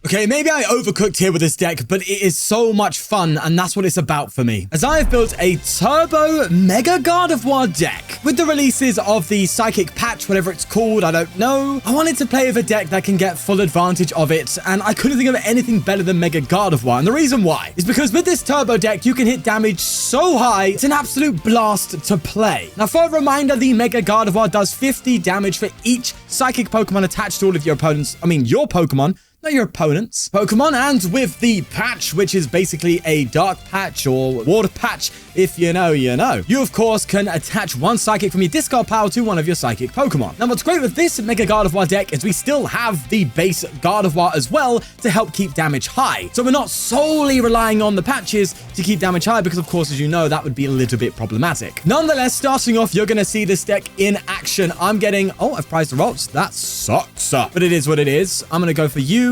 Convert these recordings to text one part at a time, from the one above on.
Okay, maybe I overcooked here with this deck, but it is so much fun, and that's what it's about for me. As I have built a Turbo Mega Gardevoir deck. With the releases of the Psychic Patch, whatever it's called, I don't know. I wanted to play with a deck that can get full advantage of it, and I couldn't think of anything better than Mega Gardevoir. And the reason why is because with this Turbo deck, you can hit damage so high, it's an absolute blast to play. Now, for a reminder, the Mega Gardevoir does 50 damage for each Psychic Pokemon attached to all of your opponents. I mean, your Pokemon. Not your opponent's Pokemon. And with the patch, which is basically a dark patch or water patch, if you know, you know. You, of course, can attach one Psychic from your discard pile to one of your Psychic Pokemon. Now, what's great with this Mega Gardevoir deck is we still have the base Gardevoir as well to help keep damage high. So we're not solely relying on the patches to keep damage high because, of course, as you know, that would be a little bit problematic. Nonetheless, starting off, you're going to see this deck in action. I'm getting... Oh, I've prized the rolls. That sucks. But it is what it is. I'm going to go for you,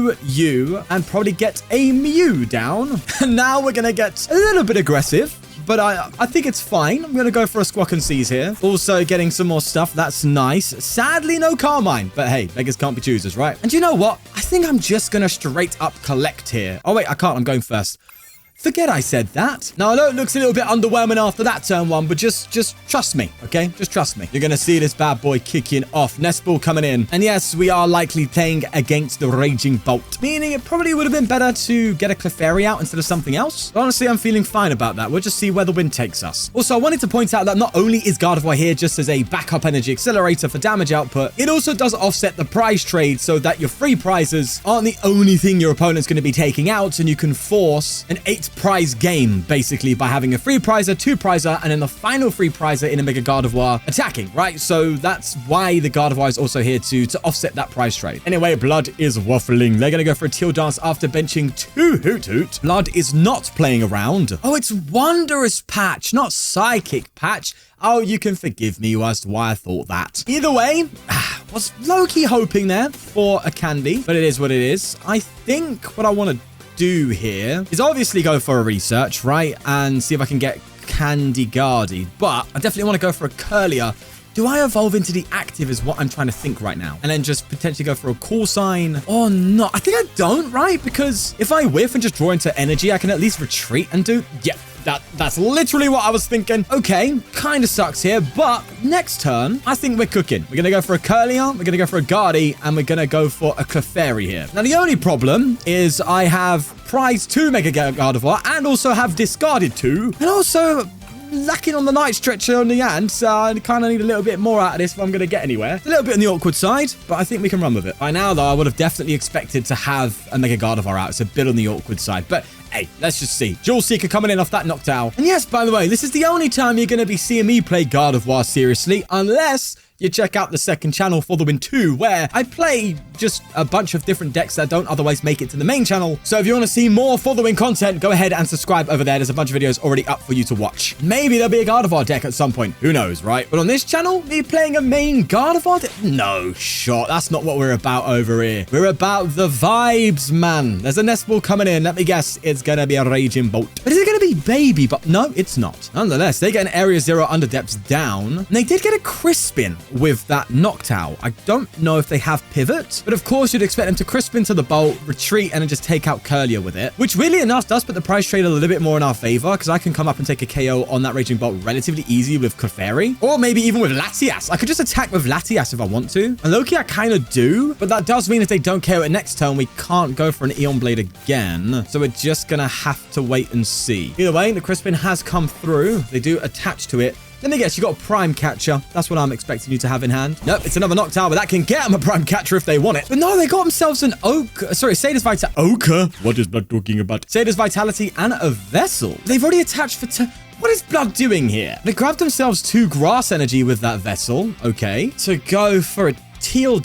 and probably get a Mew down. And now we're going to get a little bit aggressive. But I think it's fine. I'm going to go for a Squawk and Seize here. Also getting some more stuff. That's nice. Sadly, no Carmine. But hey, beggars can't be choosers, right? And you know what? I think I'm just going to straight up collect here. Oh, wait, I can't. I'm going first. Forget I said that. Now, I know it looks a little bit underwhelming after that turn one, but just trust me, okay? Just trust me. You're going to see this bad boy kicking off. Nest Ball coming in. And yes, we are likely playing against the Raging Bolt, meaning it probably would have been better to get a Clefairy out instead of something else. But honestly, I'm feeling fine about that. We'll just see where the wind takes us. Also, I wanted to point out that not only is Gardevoir here just as a backup energy accelerator for damage output, it also does offset the prize trade so that your free prizes aren't the only thing your opponent's going to be taking out, and you can force an 8 prize game basically by having a free prizer, 2 prizer, and then the final free prizer in a Mega Gardevoir attacking, right? So that's why the Gardevoir is also here to offset that prize trade. Anyway, Blood is waffling. They're going to go for a Teal Dance after benching 2 Hoot Hoot. Blood is not playing around. Oh, it's Wondrous patch, not Psychic patch. Oh, you can forgive me as to why I thought that. Either way, was low-key hoping there for a candy, but it is what it is. I think what I want to do here is obviously go for a research, right? And see if I can get Candy Guardy. But I definitely want to go for a Curlier. Do I evolve into the active is what I'm trying to think right now. And then just potentially go for a Call Sign or not. I think I don't, right? Because if I whiff and just draw into energy, I can at least retreat and do... Yeah. That's literally what I was thinking. Okay, kind of sucks here, but next turn, I think we're cooking. We're going to go for a Curlier, we're going to go for a Guardy, and we're going to go for a Clefairy here. Now, the only problem is I have prized 2 Mega Gardevoir and also have discarded 2, and also lacking on the Night Stretcher on the hand, so I kind of need a little bit more out of this if I'm going to get anywhere. It's a little bit on the awkward side, but I think we can run with it. By now, though, I would have definitely expected to have a Mega Gardevoir out. It's a bit on the awkward side, but hey, let's just see. Jewel Seeker coming in off that Noctowl. And yes, by the way, this is the only time you're going to be seeing me play Gardevoir seriously, unless you check out the second channel for the Win 2, where I play just a bunch of different decks that don't otherwise make it to the main channel. So if you want to see more For the Win content, go ahead and subscribe over there. There's a bunch of videos already up for you to watch. Maybe there'll be a Gardevoir deck at some point. Who knows, right? But on this channel, me playing a main Gardevoir deck? No shot. That's not what we're about over here. We're about the vibes, man. There's a Nest Ball coming in. Let me guess. It's going to be a Raging Bolt. But is it going to be Baby? But no, it's not. Nonetheless, they get an Area 0 Underdepths down. And they did get a Crispin with that Noctowl. I don't know if they have Pivot, but of course you'd expect them to Crispin to the Bolt, retreat, and then just take out Curlier with it, which really enough does put the price trade a little bit more in our favor, because I can come up and take a KO on that Raging Bolt relatively easy with Clefairy, or maybe even with Latias. I could just attack with Latias if I want to, and low-key I kind of do, but that does mean if they don't KO it next turn, we can't go for an Eon Blade again, so we're just gonna have to wait and see. Either way, the Crispin has come through. They do attach to it. Then I guess you got a Prime Catcher. That's what I'm expecting you to have in hand. Nope, it's another Noctowl, but that can get them a Prime Catcher if they want it. But no, they got themselves an Sadist Vitality. Ochre? What is Blood talking about? Sadist Vitality and a Vessel. They've already attached for... What is Blood doing here? They grabbed themselves 2 Grass Energy with that Vessel. Okay. To go for a Teal...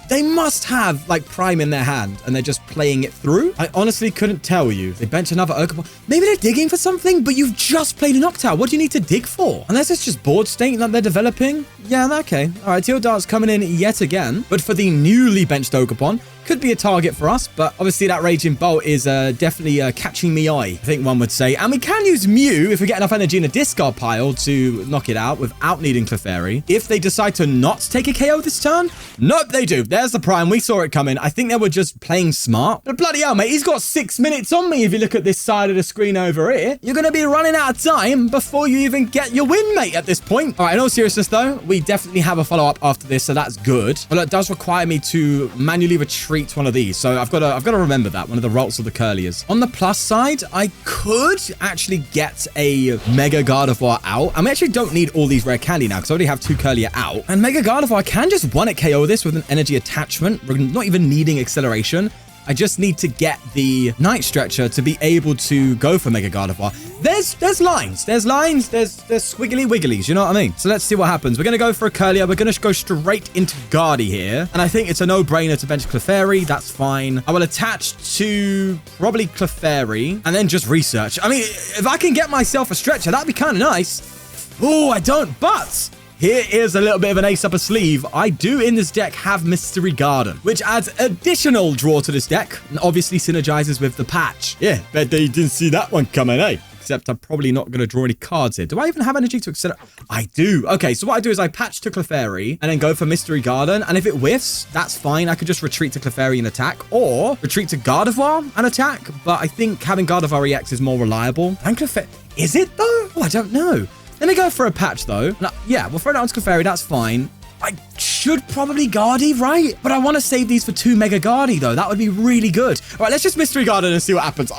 They must have, like, Prime in their hand, and they're just playing it through. I honestly couldn't tell you. They bench another Oakable. Maybe they're digging for something, but you've just played a Noctowl. What do you need to dig for? Unless it's just board state that they're developing. Yeah, okay. All right, Teal Dart's coming in yet again. But for the newly benched Oakapon, Could be a target for us, but obviously that Raging Bolt is definitely catching me eye, I think one would say. And we can use Mew if we get enough energy in a discard pile to knock it out without needing Clefairy. If they decide to not take a KO this turn, nope, they do. There's the Prime. We saw it coming. I think they were just playing smart. But bloody hell, mate, he's got 6 minutes on me if you look at this side of the screen over here. You're going to be running out of time before you even get your win, mate, at this point. All right, in all seriousness, though, we definitely have a follow-up after this, so that's good. But it does require me to manually retreat one of these, so I've got to remember that, one of the Rolts of the Curliers. On the plus side, I could actually get a Mega Gardevoir out, and we actually don't need all these rare candy now, because I already have 2 Curlier out. And Mega Gardevoir can just one-hit KO this with an energy attachment. We're not even needing acceleration. I just need to get the Night Stretcher to be able to go for Mega Gardevoir. There's lines. There's squiggly wigglies. You know what I mean? So let's see what happens. We're going to go for a Curlier. We're going to go straight into Gardy here. And I think it's a no-brainer to bench Clefairy. That's fine. I will attach to probably Clefairy and then just research. I mean, if I can get myself a Stretcher, that'd be kind of nice. Oh, I don't, but... here is a little bit of an ace up a sleeve. I do in this deck have Mystery Garden, which adds additional draw to this deck and obviously synergizes with the patch. Yeah, bet they didn't see that one coming, eh? Except I'm probably not going to draw any cards here. Do I even have energy to accelerate? I do. Okay, so what I do is I patch to Clefairy and then go for Mystery Garden. And if it whiffs, that's fine. I could just retreat to Clefairy and attack, or retreat to Gardevoir and attack. But I think having Gardevoir EX is more reliable. And Clefairy... is it though? Oh, I don't know. Let me go for a patch, though. Now, yeah, we'll throw it on to Clefairy. That's fine. I should probably Gardy, right? But I want to save these for 2 Mega Gardy, though. That would be really good. All right, let's just Mystery Garden and see what happens.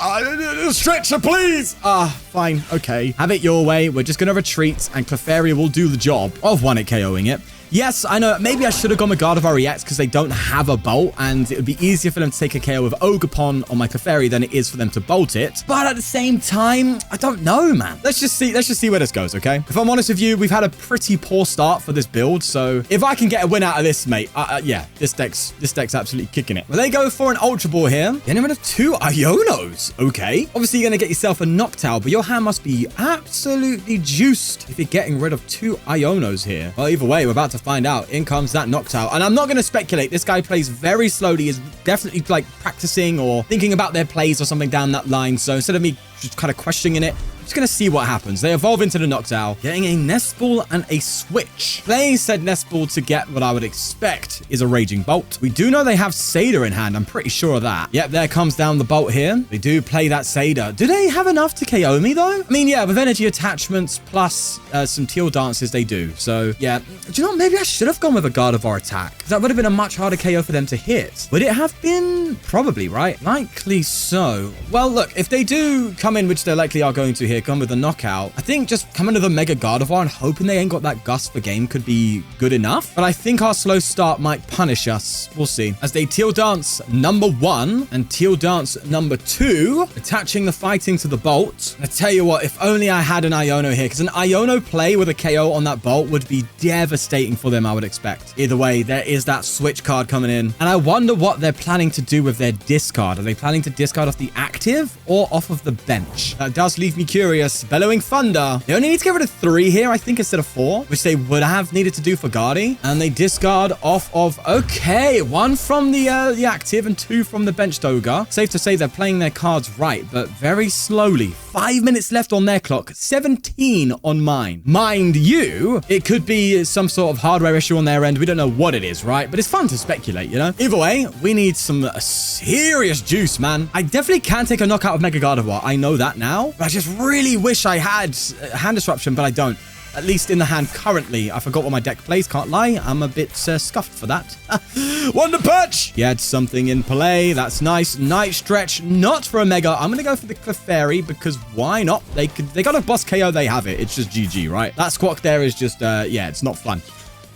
Stretcher, please. Fine. Okay. Have it your way. We're just going to retreat, and Clefairy will do the job of one-hit KOing it. Yes, I know. Maybe I should have gone with Gardevoir EX because they don't have a bolt, and it would be easier for them to take a KO with Ogerpon on my Clefairy than it is for them to bolt it. But at the same time, I don't know, man. Let's just see where this goes, okay? If I'm honest with you, we've had a pretty poor start for this build, so if I can get a win out of this, mate, yeah, this deck's absolutely kicking it. Well, they go for an Ultra Ball here. Getting rid of 2 Ionos. Okay. Obviously, you're going to get yourself a Noctowl, but your hand must be absolutely juiced if you're getting rid of 2 Ionos here. Well, either way, we're about to find out. In comes that Noctowl. And I'm not going to speculate. This guy plays very slowly, is definitely like practicing or thinking about their plays or something down that line. So instead of me just kind of questioning it, I'm just going to see what happens. They evolve into the Noctowl, getting a Nest Ball and a Switch. Playing said Nest Ball to get what I would expect is a Raging Bolt. We do know they have Seda in hand. I'm pretty sure of that. Yep, there comes down the Bolt here. They do play that Seda. Do they have enough to KO me, though? I mean, yeah, with energy attachments plus some Teal Dances, they do. So, yeah. Do you know what? Maybe I should have gone with a Gardevoir attack, because that would have been a much harder KO for them to hit. Would it have been? Probably, right? Likely so. Well, look, if they do come in, which they likely are going to here, come with a knockout, I think just coming to the Mega Gardevoir and hoping they ain't got that gust for game could be good enough. But I think our slow start might punish us. We'll see. As they Teal Dance number 1 and Teal Dance number 2, attaching the fighting to the Bolt. I tell you what, if only I had an Iono here, because an Iono play with a KO on that Bolt would be devastating for them, I would expect. Either way, there is that Switch card coming in. And I wonder what they're planning to do with their discard. Are they planning to discard off the active or off of the bench? That does leave me curious. Bellowing Thunder. They only need to get rid of 3 here, I think, instead of 4, which they would have needed to do for Gardy. And they discard off of, okay, 1 from the active and 2 from the bench Doga. Safe to say they're playing their cards right, but very slowly. 5 minutes left on their clock, 17 on mine. Mind you, it could be some sort of hardware issue on their end. We don't know what it is, right? But it's fun to speculate, you know? Either way, we need some serious juice, man. I definitely can take a knockout of Mega Gardevoir. I know that now, but I just really wish I had hand disruption, but I don't. At least in the hand currently. I forgot what my deck plays, can't lie. I'm a bit scuffed for that. Wonder Punch! He had something in play. That's nice. Night Stretch, not for a Mega. I'm going to go for the Clefairy because why not? They got a boss KO, they have it. It's just GG, right? That Squawk there is just, yeah, it's not fun.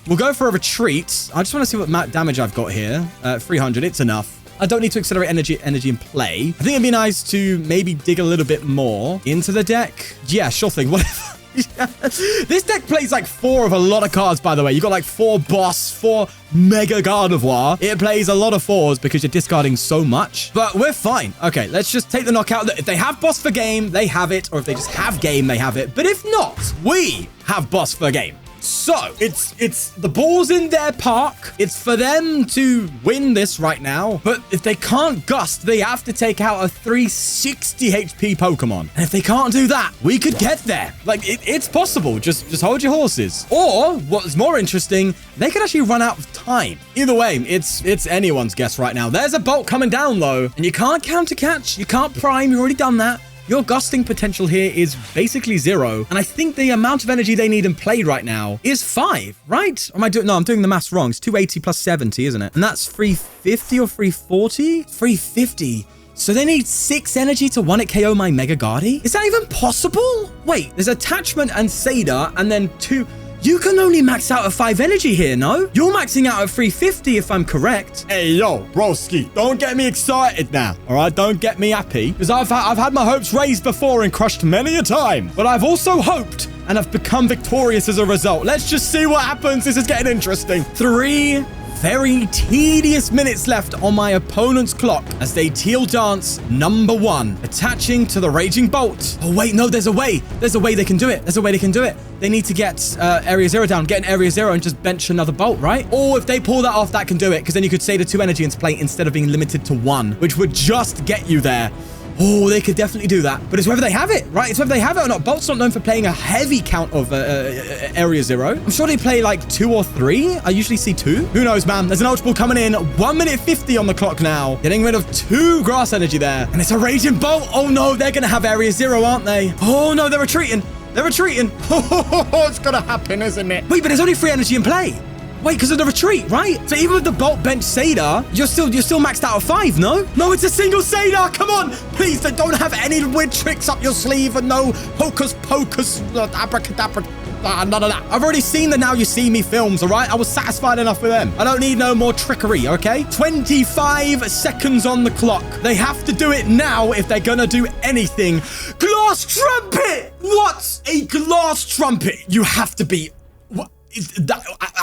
We'll go for a retreat. I just want to see what damage I've got here. 300, it's enough. I don't need to accelerate energy in play. I think it'd be nice to maybe dig a little bit more into the deck. Yeah, sure thing. Whatever. This deck plays like 4 of a lot of cards, by the way. You got like 4 boss, 4 Mega Gardevoir. It plays a lot of 4s because you're discarding so much. But we're fine. Okay, let's just take the knockout. If they have boss for game, they have it. Or if they just have game, they have it. But if not, we have boss for game. So it's the ball's in their park. It's for them to win this right now. But if they can't gust, they have to take out a 360 HP Pokemon. And if they can't do that, we could get there. Like, it's possible. Just hold your horses. Or, what's more interesting, they could actually run out of time. Either way, it's anyone's guess right now. There's a Bolt coming down, though. And you can't counter catch. You can't prime. You've already done that. Your gusting potential here is basically 0. And I think the amount of energy they need in play right now is 5, right? Or am I doing... No, I'm doing the maths wrong. It's 280 plus 70, isn't it? And that's 350 or 340? 350. So they need 6 energy to 1-hit KO my Mega Gardy? Is that even possible? Wait, there's Attachment and Seda, and then 2... You can only max out at 5 energy here, no? You're maxing out at 350 if I'm correct. Hey, yo, broski, don't get me excited now, all right? Don't get me happy, because I've had my hopes raised before and crushed many a time. But I've also hoped and have become victorious as a result. Let's just see what happens. This is getting interesting. 3 very tedious minutes left on my opponent's clock as they teal dance number 1, attaching to the Raging Bolt. Oh, wait, no, there's a way. There's a way they can do it. There's a way they can do it. They need to get Area 0 down, get an Area 0 and just bench another Bolt, right? Or if they pull that off, that can do it, because then you could say the 2 energy into play instead of being limited to 1, which would just get you there. Oh, they could definitely do that. But it's whether they have it, right? It's whether they have it or not. Bolt's not known for playing a heavy count of Area 0. I'm sure they play like 2 or 3. I usually see 2. Who knows, man? There's an Ultra Ball coming in. 1 minute 50 on the clock now. Getting rid of 2 grass energy there. And it's a Raging Bolt. Oh, no. They're going to have Area 0, aren't they? Oh, no. They're retreating. They're retreating. Oh, it's going to happen, isn't it? Wait, but there's only 3 energy in play. Wait, because of the retreat, right? So even with the Bolt bench Seda, you're still maxed out of 5, no? No, it's a single Seda. Come on. Please, they don't have any weird tricks up your sleeve and no hocus pocus, abracadabra. None of that. I've already seen the Now You See Me films, all right? I was satisfied enough with them. I don't need no more trickery, okay? 25 seconds on the clock. They have to do it now if they're gonna do anything. Glass Trumpet! What? A Glass Trumpet? You have to be... What?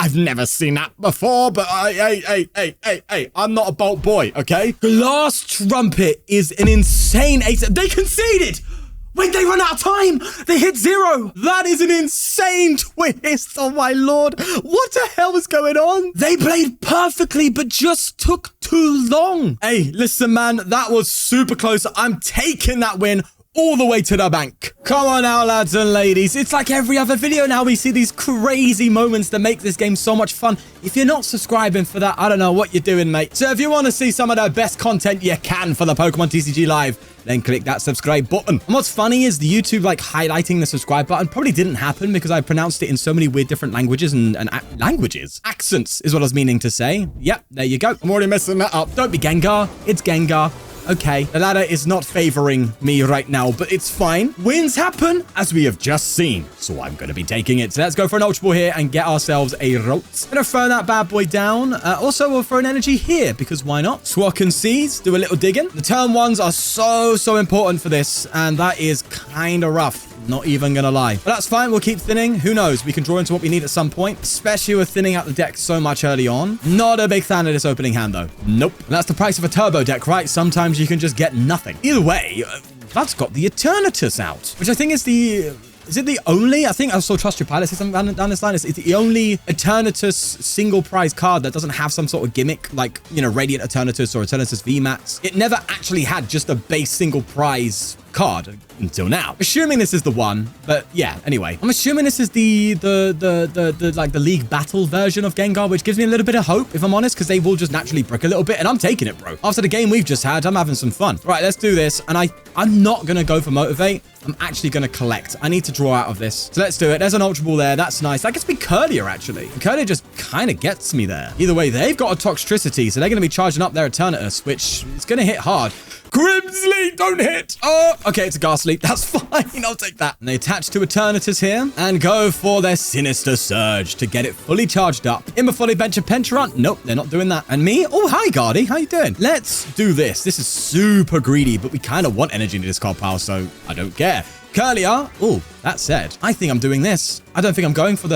I've never seen that before, but hey, I'm not a Bolt boy, okay? Glass Trumpet is an insane ace. They conceded! Wait, they run out of time! They hit 0! That is an insane twist, oh my lord! What the hell is going on? They played perfectly, but just took too long. Hey, listen, man, that was super close. I'm taking that win all the way to the bank. Come on now, lads and ladies. It's like every other video now. We see these crazy moments that make this game so much fun. If you're not subscribing for that, I don't know what you're doing, mate. So if you want to see some of the best content you can for the Pokemon TCG Live, then click that subscribe button. And what's funny is the YouTube highlighting the subscribe button probably didn't happen because I pronounced it in so many weird different languages and languages. Accents is what I was meaning to say. Yep, there you go. I'm already messing that up. Don't be Gengar. It's Gengar. Okay, the ladder is not favoring me right now, but it's fine. Wins happen, as we have just seen. So I'm going to be taking it. So let's go for an Ultra Ball here and get ourselves a Rolt. Going to throw that bad boy down. Also, we'll throw an energy here, because why not? Swak and Seize, do a little digging. The turn 1s are so important for this, and that is kind of rough. Not even gonna lie. But that's fine. We'll keep thinning. Who knows? We can draw into what we need at some point, especially with thinning out the deck so much early on. Not a big fan of this opening hand, though. Nope. And that's the price of a turbo deck, right? Sometimes you can just get nothing. Either way, that's got the Eternatus out, which I think is the... Is it the only? I think I saw Trust Your Pilot say something down this line. It's the only Eternatus single prize card that doesn't have some sort of gimmick like, you know, Radiant Eternatus or Eternatus VMAX. It never actually had just a base single prize card until now. Assuming this is the one, but yeah, anyway. I'm assuming this is the league battle version of Gengar, which gives me a little bit of hope, if I'm honest, because they will just naturally brick a little bit, and I'm taking it, bro. After the game we've just had, I'm having some fun. Right, let's do this, and I'm not gonna go for Motivate. I'm actually going to collect. I need to draw out of this. So let's do it. There's an Ultra Ball there. That's nice. That gets me Curlier, actually. Curlier just kind of gets me there. Either way, they've got a Toxtricity, so they're going to be charging up their Eternatus, which is going to hit hard. Grimsleep, don't hit. Oh, okay, it's a Ghastly. That's fine. I'll take that. And they attach to Eternatus here and go for their Sinister Surge to get it fully charged up. In before they bench a Pentarant. Nope, they're not doing that. And me? Oh, hi, Gardy. How you doing? Let's do this. This is super greedy, but we kind of want energy into this card pile, so I don't care. Curlier. Oh, that said, I think I'm doing this. I don't think I'm going for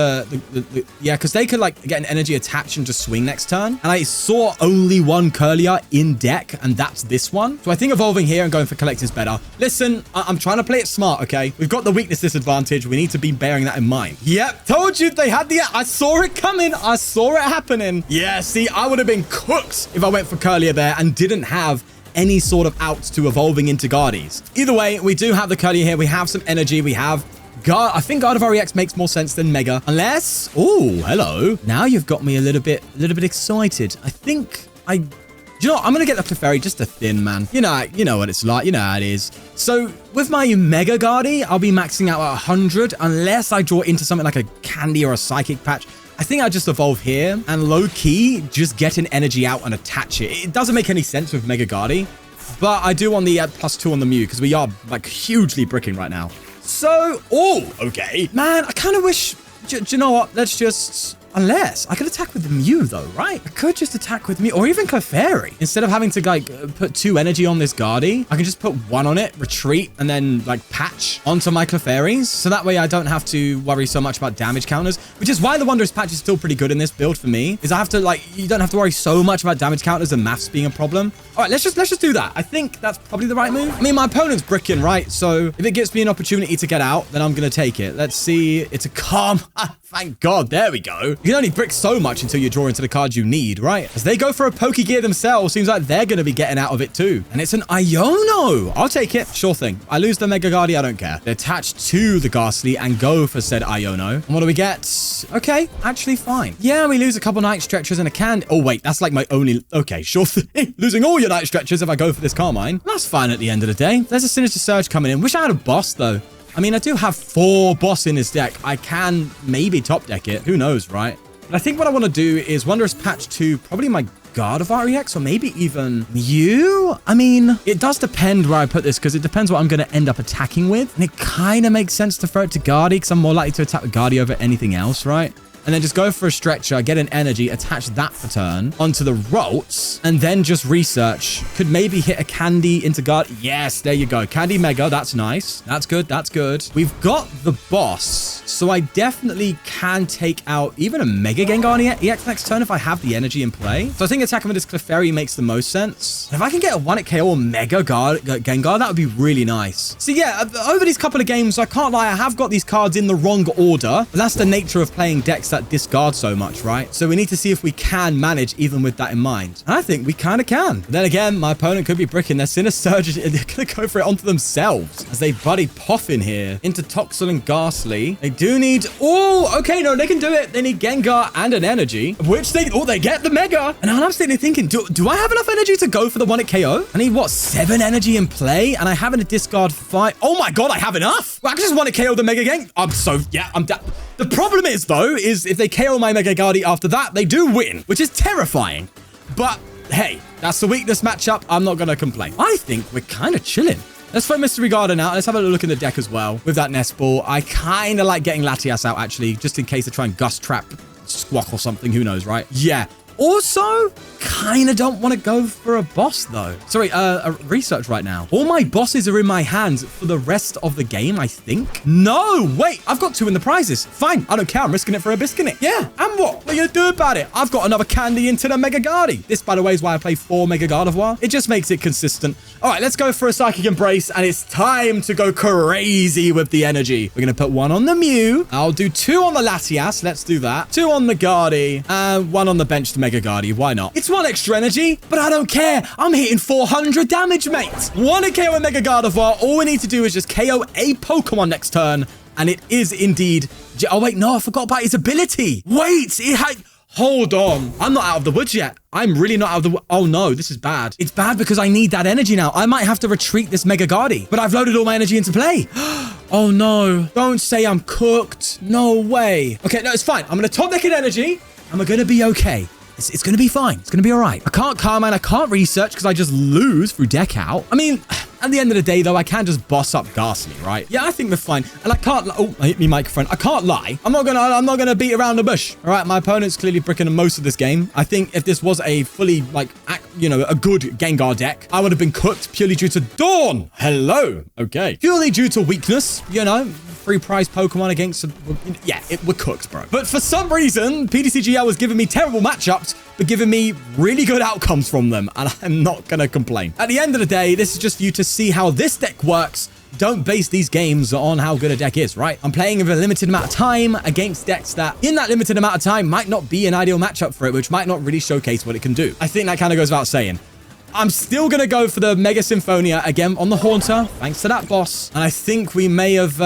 yeah, because they could like get an energy attach and just swing next turn. And I saw only one Curlier in deck, and that's this one. So I think evolving here and going for collect is better. Listen, I'm trying to play it smart, okay? We've got the weakness disadvantage. We need to be bearing that in mind. Yep, told you they had I saw it coming. I saw it happening. Yeah, see, I would have been cooked if I went for Curlier there and didn't have any sort of outs to evolving into Guardies. Either way, we do have the Curlier here. We have some energy. We have I think Gardevoir EX makes more sense than Mega. Unless, oh, hello. Now you've got me a little bit excited. I think do you know what? I'm going to get the Clefairy just a thin, man. You know what it's like. You know how it is. So with my Mega Guardie, I'll be maxing out at 100 unless I draw into something like a Candy or a Psychic Patch. I think I just evolve here and low-key just get an energy out and attach it. It doesn't make any sense with Mega Guardie, but I do want the +2 on the Mew because we are like hugely bricking right now. So, oh, okay. Man, I kind of wish, do you know what? Let's just, unless I could attack with the Mew though, right? I could just attack with Mew or even Clefairy. Instead of having to like put 2 energy on this Guardie, I can just put 1 on it, retreat, and then like patch onto my Clefairies. So that way I don't have to worry so much about damage counters, which is why the Wondrous patch is still pretty good in this build for me, is I have to you don't have to worry so much about damage counters and maths being a problem. All right, let's just do that. I think that's probably the right move. I mean, my opponent's bricking, right? So if it gives me an opportunity to get out, then I'm going to take it. Let's see. It's a calm. Thank God. There we go. You can only brick so much until you draw into the cards you need, right? As they go for a Pokegear themselves, seems like they're going to be getting out of it too. And it's an Iono. I'll take it. Sure thing. I lose the Mega Guardie. I don't care. They attach to the Ghastly and go for said Iono. And what do we get? Okay. Actually, fine. Yeah, we lose a couple Night Stretchers and a Candy. Oh, wait. That's like my only... Okay, sure thing. Losing all your Night Stretchers if I go for this Carmine. That's fine at the end of the day. There's a Sinister Surge coming in. Wish I had a boss, though. I mean, I do have 4 boss in this deck. I can maybe top deck it. Who knows, right? But I think what I want to do is Wondrous patch to probably my Gardevoir EX or maybe even Mew. I mean, it does depend where I put this because it depends what I'm going to end up attacking with. And it kind of makes sense to throw it to Guardie because I'm more likely to attack with Guardie over anything else, right? And then just go for a Stretcher, get an energy, attach that for turn onto the Rolts, and then just research. Could maybe hit a Candy into Guard. Yes, there you go. Candy Mega, that's nice. That's good, that's good. We've got the boss, so I definitely can take out even a Mega Gengar EX next turn if I have the energy in play. So I think attacking with this Clefairy makes the most sense. If I can get a 1-hit KO or Mega Gengar, that would be really nice. So yeah, over these couple of games, I can't lie, I have got these cards in the wrong order. But that's the nature of playing decks that discard so much, right? So we need to see if we can manage even with that in mind. And I think we kind of can. But then again, my opponent could be bricking their Sinister Surge. They're going to go for it onto themselves as they buddy Poffin here into Toxel and Ghastly. They do need... Oh, okay, no, they can do it. They need Gengar and an energy, which they... Oh, they get the Mega. And I'm sitting there thinking, do I have enough energy to go for the 1-hit KO? I need, what, 7 energy in play? And I have in a discard 5. Oh my God, I have enough. Well, I can just 1-hit KO the Mega Gang. I'm down. The problem is, though, is if they KO my Mega Guardie after that, they do win, which is terrifying. But, hey, that's the weakness matchup. I'm not going to complain. I think we're kind of chilling. Let's throw Mystery Garden out. Let's have a look in the deck as well with that Nest Ball. I kind of like getting Latias out, actually, just in case they try and Gust Trap Squawk or something. Who knows, right? Yeah. Also, kind of don't want to go for a boss, though. Sorry, a research right now. All my bosses are in my hands for the rest of the game, I think. No, wait, I've got 2 in the prizes. Fine, I don't care. I'm risking it for a Biscuit. Yeah, and what? What are you going to do about it? I've got another Candy into the Mega Guardie. This, by the way, is why I play 4 Mega Gardevoir. It just makes it consistent. All right, let's go for a Psychic Embrace, and it's time to go crazy with the energy. We're going to put 1 on the Mew. I'll do 2 on the Latias. Let's do that. 2 on the Guardie, and 1 on the bench to Mega Guardie. Why not? It's 1 extra energy, but I don't care. I'm hitting 400 damage, mate. 1 KO and Mega Gardevoir. All we need to do is just KO a Pokemon next turn, and it is indeed... Oh, wait, no, I forgot about his ability. Wait, it had... Hold on. I'm not out of the woods yet. I'm really not out of the... Oh, no, this is bad. It's bad because I need that energy now. I might have to retreat this Mega Guardie, but I've loaded all my energy into play. Oh, no. Don't say I'm cooked. No way. Okay, no, it's fine. I'm going to top deck in energy, and we're going to be okay. It's going to be fine. It's going to be all right. I can't Carmine. I can't research because I just lose through deck out. I mean, at the end of the day, though, I can just boss up Ghastly, right? Yeah, I think we're fine. And I can't... Oh, I hit me microphone. I can't lie. I'm not gonna beat around the bush. All right, my opponent's clearly bricking most of this game. I think if this was a fully, like... you know, a good Gengar deck, I would have been cooked purely due to Dawn. Hello. Okay. Purely due to weakness, you know, free prize Pokemon against, yeah, we're cooked, bro. But for some reason, ptcgl was giving me terrible matchups, but giving me really good outcomes from them, and I'm not gonna complain. At the end of the day, this is just for you to see how this deck works. Don't base these games on how good a deck is, right? I'm playing with a limited amount of time against decks that in that limited amount of time might not be an ideal matchup for it, which might not really showcase what it can do. I think that kind of goes without saying. I'm still going to go for the Mega Symphonia again on the Haunter, thanks to that boss. And I think we may have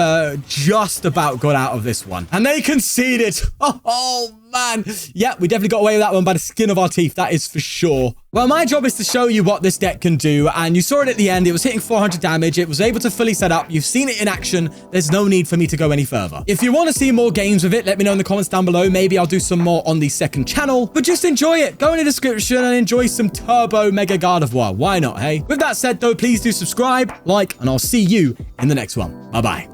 just about got out of this one. And they conceded. Oh, man. Yeah, we definitely got away with that one by the skin of our teeth. That is for sure. Well, my job is to show you what this deck can do. And you saw it at the end. It was hitting 400 damage. It was able to fully set up. You've seen it in action. There's no need for me to go any further. If you want to see more games with it, let me know in the comments down below. Maybe I'll do some more on the second channel. But just enjoy it. Go in the description and enjoy some Turbo Mega Gardevoir. Why not, hey? With that said, though, please do subscribe, like, and I'll see you in the next one. Bye-bye.